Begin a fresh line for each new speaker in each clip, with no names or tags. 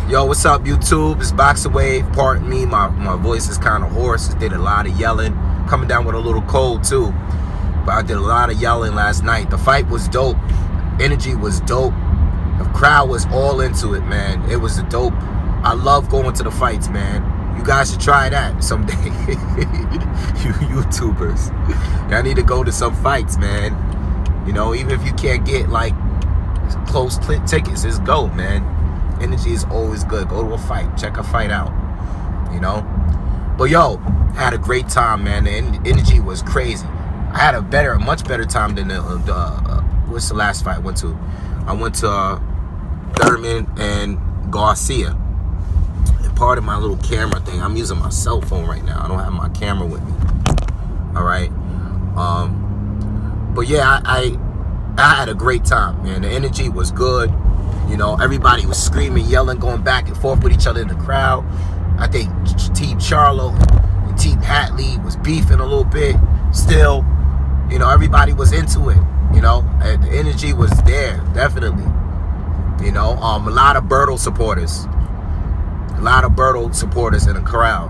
Yo, what's up, YouTube? It's BoxingWave. Pardon me, my voice is kind of hoarse. I did a lot of yelling. Coming down with a little cold, too. But I did a lot of yelling last night. The fight was dope. Energy was dope. The crowd was all into it, man. It was dope. I love going to the fights, man. You guys should try that someday. You YouTubers. Y'all need to go to some fights, man. You know, even if you can't get, like, close tickets, just go, man. Energy is always good. Go to a fight. Check a fight out. You know? But, yo, I had a great time, man. The energy was crazy. I had a much better time than what's the last fight I went to? I went to Thurman and Garcia. And part of my little camera thing, I'm using my cell phone right now. I don't have my camera with me. All right? But, yeah, I had a great time, man. The energy was good. You know, everybody was screaming, yelling, going back and forth with each other in the crowd. I think Team Charlo and Team Hatley was beefing a little bit. Still, you know, everybody was into it. You know, and the energy was there, definitely. You know, a lot of Berto supporters. A lot of Berto supporters in the crowd.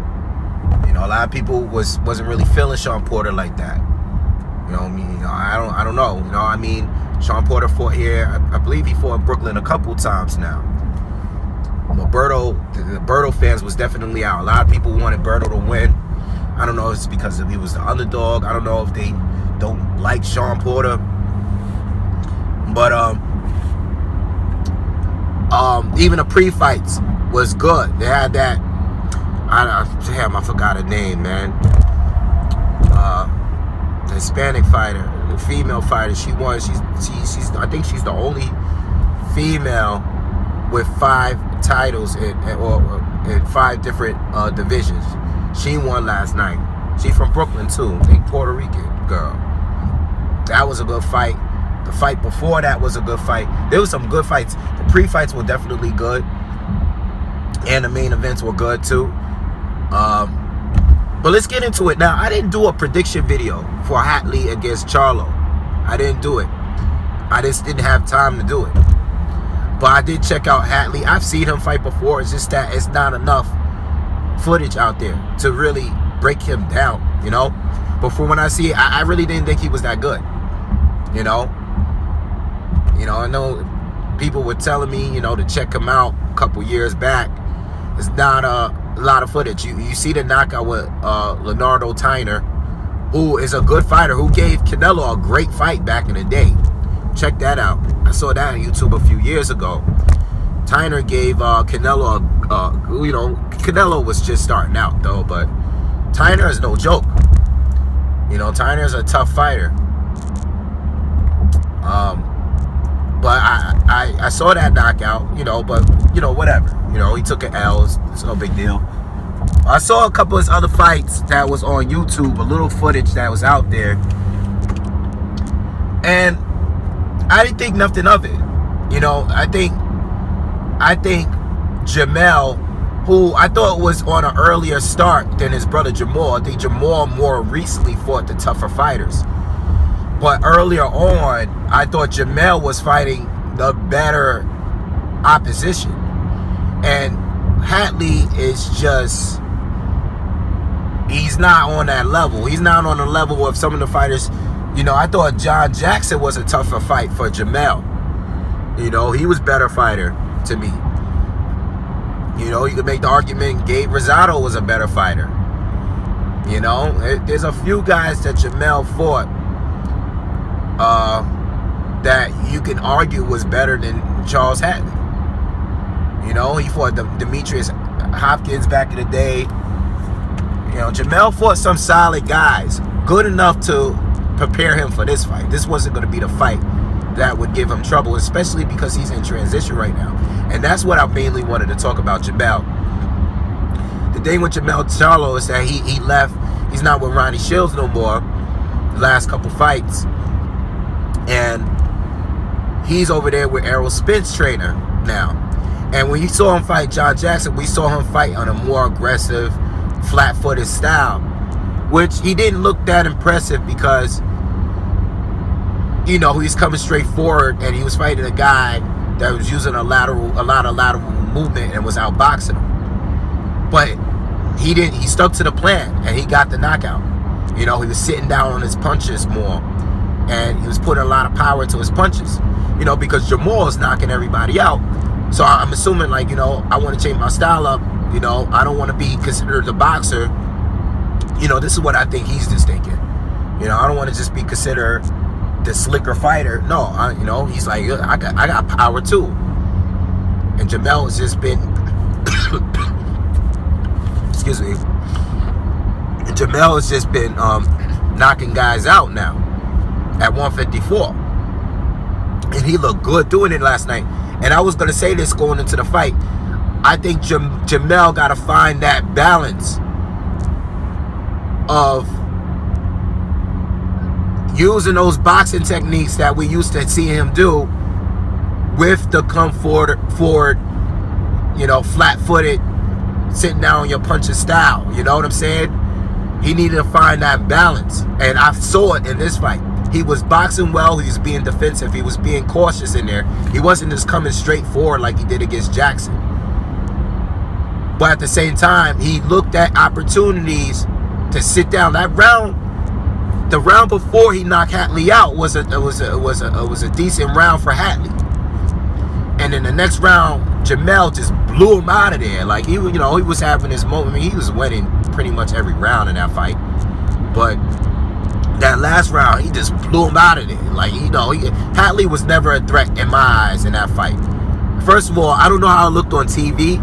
You know, a lot of people wasn't really feeling Sean Porter like that. You know what I mean? You know, I don't know. You know, I mean, Sean Porter fought here. I believe he fought in Brooklyn a couple times now. But the Berto fans was definitely out. A lot of people wanted Berto to win. I don't know if it's because he was the underdog. I don't know if they don't like Sean Porter. But even the pre-fights was good. They had that. Damn, I forgot her name, man. The Hispanic fighter, the female fighter, she won. She's I think she's the only female with 5 titles in 5 different divisions. She won last night. She from Brooklyn too. I think Puerto Rican girl. That was a good fight. The fight before that was a good fight. There was some good fights. The pre-fights were definitely good, and the main events were good too. But let's get into it now. I didn't do a prediction video for Hatley against Charlo. I didn't do it. I just didn't have time to do it. But I did check out Hatley. I've seen him fight before. It's just that it's not enough footage out there to really break him down, you know? But for when I see it, I really didn't think he was that good, you know? You know, I know people were telling me, you know, to check him out a couple years back. It's not a lot of footage. You see the knockout with Leonardo Tyner, who is a good fighter, who gave Canelo a great fight back in the day. Check that out. I saw that on YouTube a few years ago. Tyner gave Canelo you know, Canelo was just starting out though, but Tyner is no joke. You know, Tyner is a tough fighter. But I saw that knockout, you know, but, you know, whatever. You know, he took an L. It's no big deal. I saw a couple of his other fights that was on YouTube, a little footage that was out there. And I didn't think nothing of it. You know, I think Jamel, who I thought was on an earlier start than his brother Jamal. I think Jamal more recently fought the tougher fighters. But earlier on, I thought Jamel was fighting the better opposition. And Hatley is just, he's not on that level. He's not on the level of some of the fighters. You know, I thought John Jackson was a tougher fight for Jamel. You know, he was a better fighter to me. You know, you could make the argument Gabe Rosado was a better fighter. You know, there's a few guys that Jamel fought that you can argue was better than Charles Hatley. You know, he fought Demetrius Hopkins back in the day. You know, Jamel fought some solid guys, good enough to prepare him for this fight. This wasn't going to be the fight that would give him trouble, especially because he's in transition right now. And that's what I mainly wanted to talk about Jamel. The thing with Jamel Charlo is that he left. He's not with Ronnie Shields no more the last couple fights. And he's over there with Errol Spence trainer now. And when you saw him fight John Jackson, we saw him fight on a more aggressive, flat-footed style, which he didn't look that impressive because, you know, he's coming straight forward and he was fighting a guy that was using a lot of lateral movement and was outboxing him. But he stuck to the plan, and he got the knockout. You know, he was sitting down on his punches more, and he was putting a lot of power into his punches. You know, because Jamal is knocking everybody out. So I'm assuming, like, you know, I want to change my style up. You know, I don't want to be considered a boxer. You know, this is what I think he's just thinking. You know, I don't want to just be considered the slicker fighter. No, you know, he's like, I got power too. And Jamel has just been, excuse me. And Jamel has just been knocking guys out now at 154. And he looked good doing it last night. And I was going to say this going into the fight. I think Jamel got to find that balance of using those boxing techniques that we used to see him do with the come forward, you know, flat-footed, sitting down on your punches style. You know what I'm saying? He needed to find that balance. And I saw it in this fight. He was boxing well. He was being defensive. He was being cautious in there. He wasn't just coming straight forward like he did against Jackson. But at the same time, he looked at opportunities to sit down. That round, the round before he knocked Hatley out was a decent round for Hatley. And in the next round, Jamel just blew him out of there. Like, he, you know, he was having his moment. I mean, he was winning pretty much every round in that fight. But that last round, he just blew him out of there. Like, you know, Hatley was never a threat in my eyes in that fight. First of all, I don't know how it looked on TV,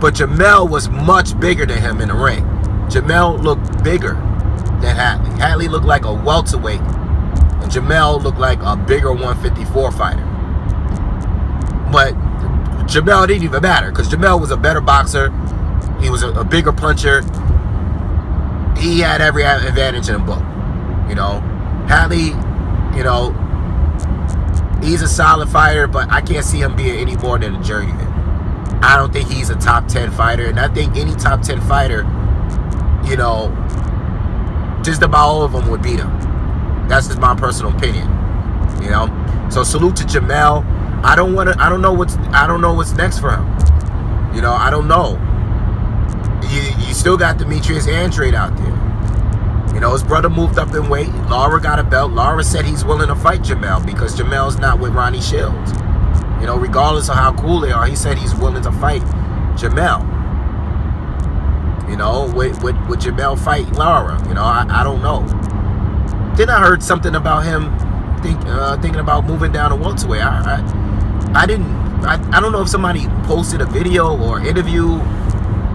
but Jamel was much bigger than him in the ring. Jamel looked bigger than Hatley. Hatley looked like a welterweight, and Jamel looked like a bigger 154 fighter. But Jamel didn't even matter, because Jamel was a better boxer. He was a bigger puncher. He had every advantage in the book. You know, Hatley, you know, he's a solid fighter, but I can't see him being any more than a journeyman. I don't think he's a top 10 fighter, and I think any top 10 fighter, you know, just about all of them would beat him. That's just my personal opinion. You know, so salute to Jamel. I don't know what's next for him. You know, I don't know. You still got Demetrius Andrade out there. You know, his brother moved up in weight. Lara got a belt. Lara said he's willing to fight Jamel because Jamel's not with Ronnie Shields. You know, regardless of how cool they are, he said he's willing to fight Jamel. You know, with Jamel fight Lara. You know, I don't know. Then I heard something about him thinking about moving down to welterweight. I don't know if somebody posted a video or interview.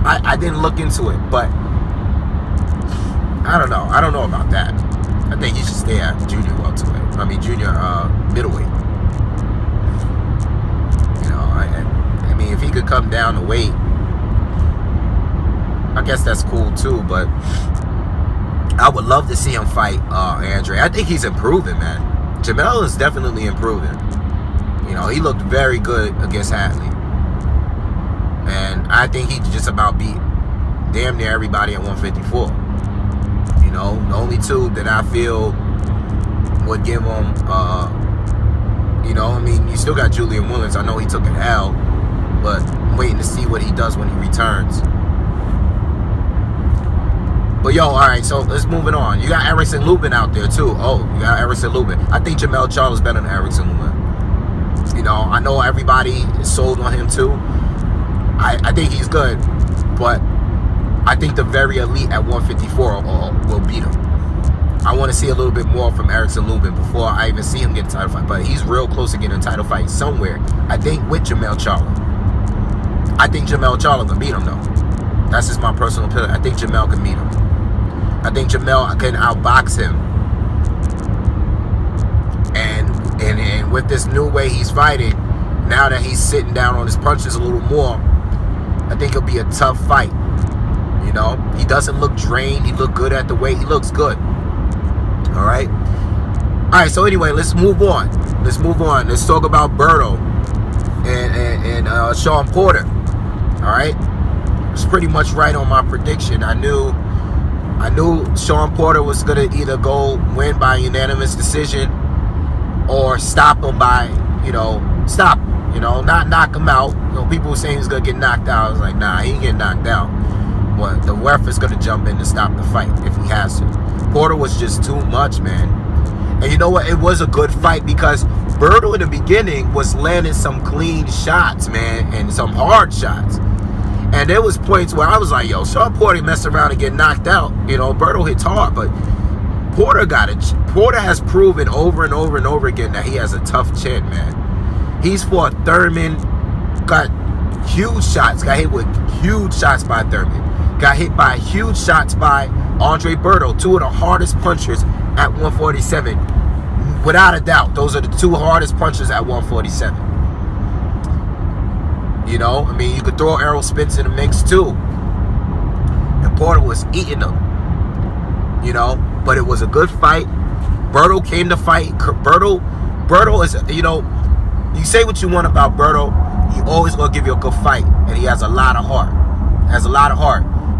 I didn't look into it, but I don't know. I don't know about that. I think he should stay at junior welterweight. I mean, junior middleweight. You know, I mean, if he could come down to weight, I guess that's cool too. But I would love to see him fight Andre. I think he's improving, man. Jamel is definitely improving. You know, he looked very good against Hatley. And I think he just about beat damn near everybody at 154. You know, the only two that I feel would give him, you know, I mean, you still got Julian Williams. I know he took an L, but I'm waiting to see what he does when he returns. But yo, all right, so let's move it on. You got Erickson Lubin out there too. Oh, you got Erickson Lubin. I think Jamel Charlo is better than Erickson Lubin. You know, I know everybody is sold on him too. I think he's good, but I think the very elite at 154 will beat him. I want to see a little bit more from Erickson Lubin before I even see him get a title fight. But he's real close to getting a title fight somewhere. I think with Jamel Charlo. I think Jamel Charlo can beat him though. That's just my personal opinion. I think Jamel can beat him. I think Jamel can outbox him. And with this new way he's fighting, now that he's sitting down on his punches a little more, I think it'll be a tough fight. You know, he doesn't look drained. He looked good at the weight. He looks good. All right. All right. So anyway, let's move on. Let's talk about Berto and Sean Porter. All right. It's pretty much right on my prediction. I knew Sean Porter was gonna either go win by unanimous decision or stop him by, stop. You know, not knock him out. You know, people were saying he was gonna get knocked out. I was like, nah, he ain't getting knocked out. But the ref is gonna jump in to stop the fight if he has to. Porter was just too much, man. And you know what? It was a good fight because Berto in the beginning was landing some clean shots, man, and some hard shots. And there was points where I was like, yo, Sean Porter messed around and get knocked out. You know, Berto hits hard, but Porter got it. Porter has proven over and over and over again that he has a tough chin, man. He's fought Thurman, got huge shots, got hit with huge shots by Thurman. Got hit by huge shots by Andre Berto, two of the hardest punchers at 147. Without a doubt, those are the two hardest punchers at 147. You know, I mean, you could throw Errol Spence in the mix too. And Porter was eating them. You know, but it was a good fight. Berto came to fight. Berto is, you know, you say what you want about Berto, he always gonna give you a good fight. And he has a lot of heart.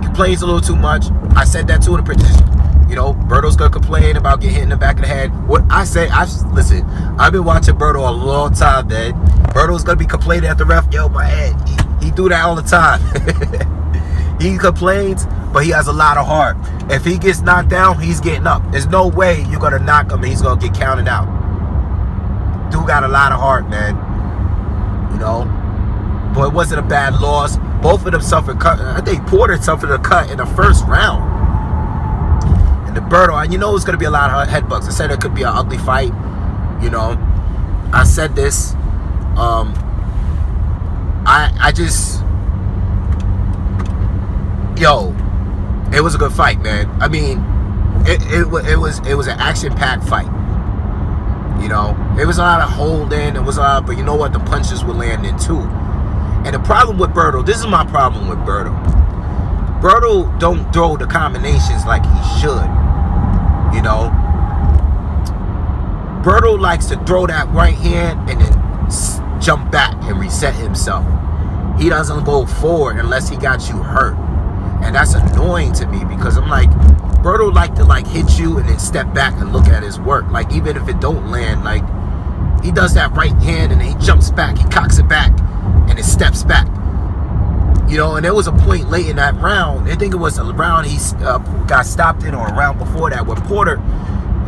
He complains a little too much. I said that too in the prediction. You know, Berto's gonna complain about getting hit in the back of the head. What I say, listen, I've been watching Berto a long time, man. Berto's gonna be complaining at the ref, yo, my head. He do that all the time. He complains, but he has a lot of heart. If he gets knocked down, he's getting up. There's no way you're gonna knock him and he's gonna get counted out. Dude got a lot of heart, man. You know, but it wasn't a bad loss. Both of them suffered cut. I think Porter suffered a cut in the first round. And the Berto, you know, it's gonna be a lot of headbutts. I said it could be an ugly fight. You know, I said this. I just, yo, it was a good fight, man. I mean, it was an action-packed fight. You know, it was a lot of holding. It was a lot, but you know what? The punches were landing too. And the problem with Berto, this is my problem with Berto. Berto don't throw the combinations like he should. You know, Berto likes to throw that right hand and then jump back and reset himself. He doesn't go forward unless he got you hurt. And that's annoying to me because I'm like, Berto like to like hit you and then step back and look at his work. Like even if it don't land, like he does that right hand and then he jumps back, he cocks it back and it steps back. You know, and there was a point late in that round, I think it was a round he got stopped in or a round before that where Porter,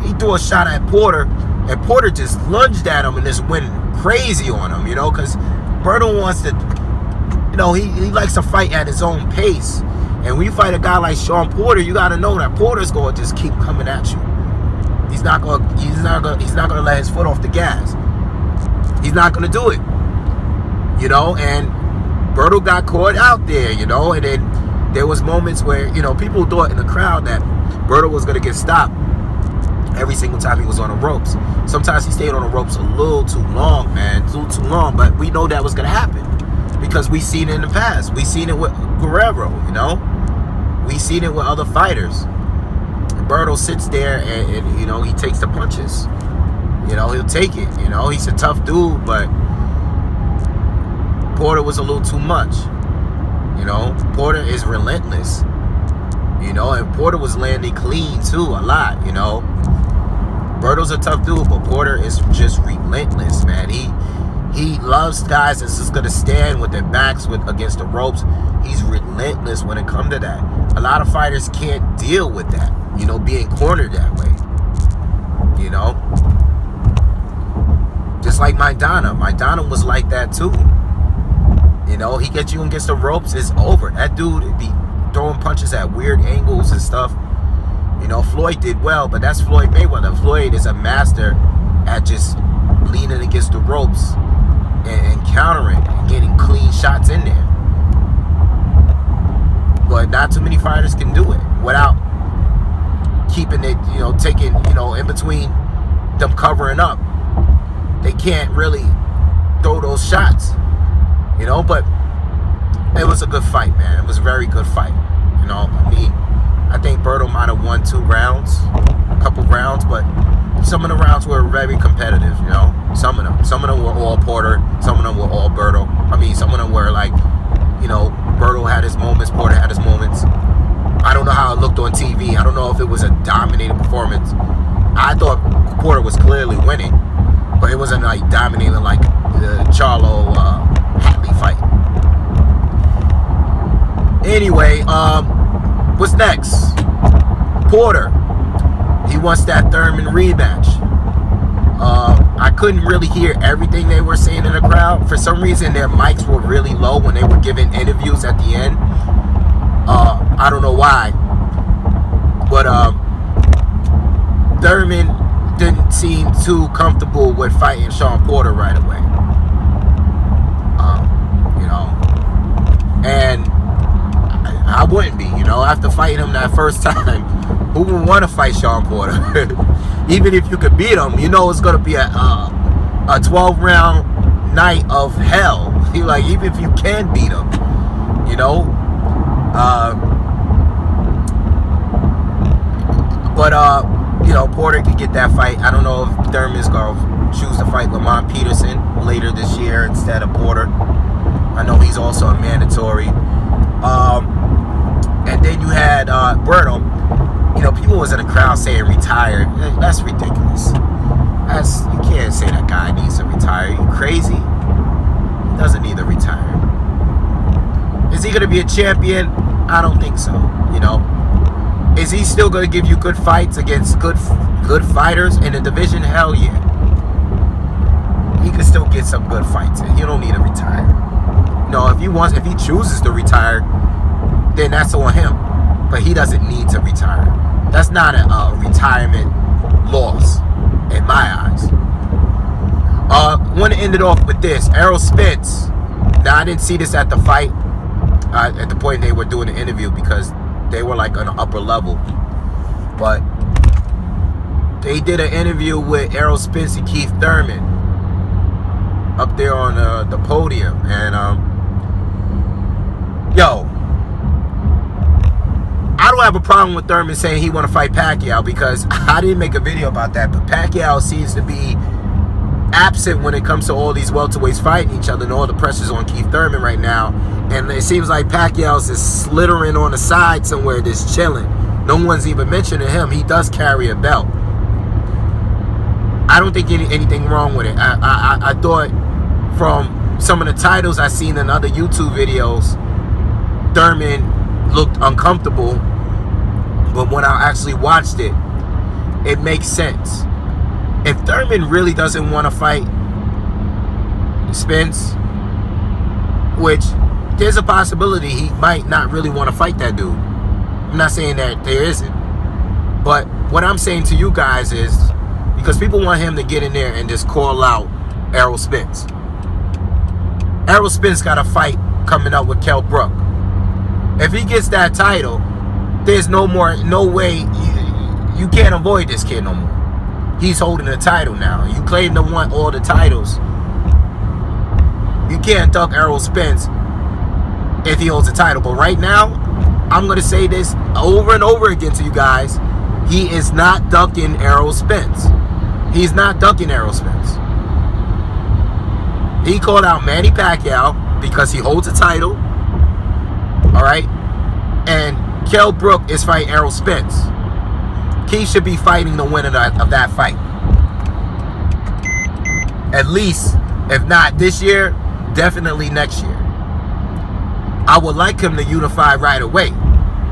he threw a shot at Porter and Porter just lunged at him and just went crazy on him, you know, because Berto wants to, you know, he likes to fight at his own pace. And when you fight a guy like Sean Porter, you got to know that Porter's going to just keep coming at you. He's not going to let his foot off the gas. He's not going to do it. You know, and Berto got caught out there, you know, and then there was moments where, you know, people thought in the crowd that Berto was going to get stopped every single time he was on the ropes. Sometimes he stayed on the ropes a little too long, man, a little too long, but we know that was going to happen because we seen it in the past. We seen it with Guerrero, you know, we seen it with other fighters. And Berto sits there and, you know, he takes the punches. You know, he'll take it, you know, he's a tough dude, but Porter was a little too much. You know, Porter is relentless. You know, and Porter was landing clean too a lot, you know. Berto's a tough dude, but Porter is just relentless, man. He loves guys that's just gonna stand with their backs against the ropes. He's relentless when it comes to that. A lot of fighters can't deal with that, you know, being cornered that way. You know? Just like Maidana was like that too. You know, he gets you against the ropes, it's over. That dude would be throwing punches at weird angles and stuff. You know, Floyd did well, but that's Floyd Mayweather. Floyd is a master at just leaning against the ropes and countering and getting clean shots in there. But not too many fighters can do it without keeping it, you know, taking, you know, in between them covering up. They can't really throw those shots. You know, but it was a good fight, man. It was a very good fight. You know, I mean, I think Berto might have won a couple rounds, but some of the rounds were very competitive, you know. Some of them were all Porter, some of them were all Berto. I mean, some of them were like, you know, Berto had his moments, Porter had his moments. I don't know how it looked on TV. I don't know if it was a dominating performance. I thought Porter was clearly winning. But it wasn't like dominating like the Charlo Hatley fight. Anyway, what's next? Porter. He wants that Thurman rematch. I couldn't really hear everything they were saying in the crowd. For some reason, their mics were really low when they were giving interviews at the end. I don't know why. But Thurman didn't seem too comfortable with fighting Sean Porter right away. You know, and I wouldn't be, you know, after fighting him that first time. Who would want to fight Sean Porter? Even if you could beat him, you know it's gonna be a 12-round night of hell. Like, even if you can beat him, you know. You know, Porter could get that fight. I don't know if Thurman's gonna choose to fight Lamont Peterson later this year instead of Porter. I know he's also a mandatory. And then you had Berto. You know, people was in the crowd saying retired. That's ridiculous. You can't say that guy needs to retire. You crazy? He doesn't need to retire. Is he gonna be a champion? I don't think so. You know. Is he still going to give you good fights against good fighters in the division? Hell yeah. He can still get some good fights in. He don't need to retire. No, if he chooses to retire, then that's on him. But he doesn't need to retire. That's not a retirement loss in my eyes. Want to end it off with this. Errol Spence. Now, I didn't see this at the fight, at the point they were doing the interview, because they were like on an upper level. But they did an interview with Errol Spence and Keith Thurman up there on the podium. And, yo, I don't have a problem with Thurman saying he want to fight Pacquiao, because I didn't make a video about that. But Pacquiao seems to be absent when it comes to all these welterweights fighting each other, and all the pressure's on Keith Thurman right now. And it seems like Pacquiao's is slithering on the side somewhere, just chilling. No one's even mentioning him. He does carry a belt. I don't think anything wrong with it. I thought from some of the titles I seen in other YouTube videos, Thurman looked uncomfortable. But when I actually watched it, it makes sense. If Thurman really doesn't want to fight Spence, which there's a possibility he might not really want to fight that dude. I'm not saying that there isn't. But what I'm saying to you guys is, because people want him to get in there and just call out Errol Spence. Errol Spence got a fight coming up with Kell Brook. If he gets that title, there's no way, you can't avoid this kid no more. He's holding the title now. You claim to want all the titles. You can't duck Errol Spence if he holds the title. But right now, I'm going to say this over and over again to you guys. He is not ducking Errol Spence. He's not ducking Errol Spence. He called out Manny Pacquiao because he holds the title. All right? And Kell Brook is fighting Errol Spence. He should be fighting the winner of that fight. At least, if not this year, definitely next year. I would like him to unify right away,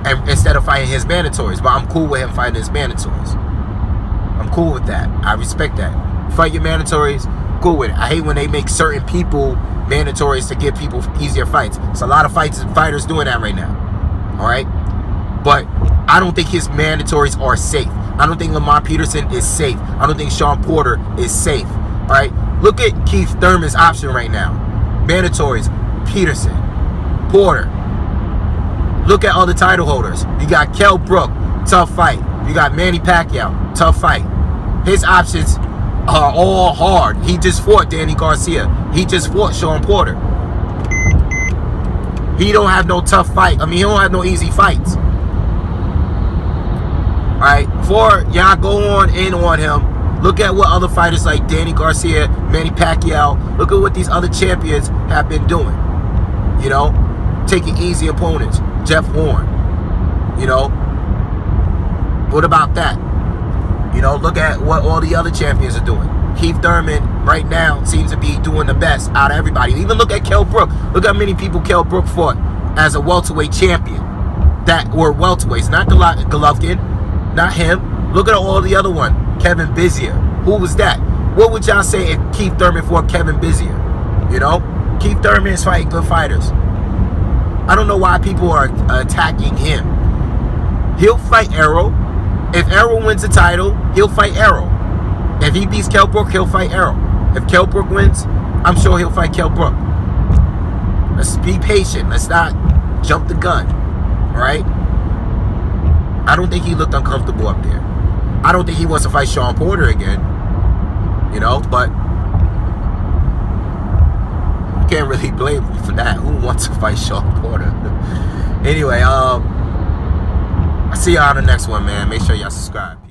and instead of fighting his mandatories. But I'm cool with him fighting his mandatories. I'm cool with that. I respect that. Fight your mandatories, cool with it. I hate when they make certain people mandatories to give people easier fights. It's a lot of fighters doing that right now. All right? But I don't think his mandatories are safe. I don't think Lamont Peterson is safe. I don't think Sean Porter is safe. All right? Look at Keith Thurman's option right now. Mandatories, Peterson, Porter. Look at all the title holders. You got Kell Brook, tough fight. You got Manny Pacquiao, tough fight. His options are all hard. He just fought Danny Garcia. He just fought Sean Porter. He don't have no tough fight. I mean, he don't have no easy fights. Alright, before y'all go on in on him, look at what other fighters like Danny Garcia, Manny Pacquiao, look at what these other champions have been doing. You know, taking easy opponents. Jeff Horn. You know, what about that? You know, look at what all the other champions are doing. Keith Thurman right now seems to be doing the best out of everybody. Even look at Kell Brook. Look how many people Kell Brook fought as a welterweight champion that were welterweights. Not Golovkin, not him. Look at all the other one. Kevin Bizier. Who was that? What would y'all say if Keith Thurman fought Kevin Bizier? You know? Keith Thurman is fighting good fighters. I don't know why people are attacking him. He'll fight Errol. If Errol wins the title, he'll fight Errol. If he beats Kell Brook, he'll fight Errol. If Kell Brook wins, I'm sure he'll fight Kell Brook. Let's be patient. Let's not jump the gun. Alright? I don't think he looked uncomfortable up there. I don't think he wants to fight Sean Porter again. You know, but you can't really blame me for that. Who wants to fight Sean Porter? Anyway, I'll see y'all on the next one, man. Make sure y'all subscribe.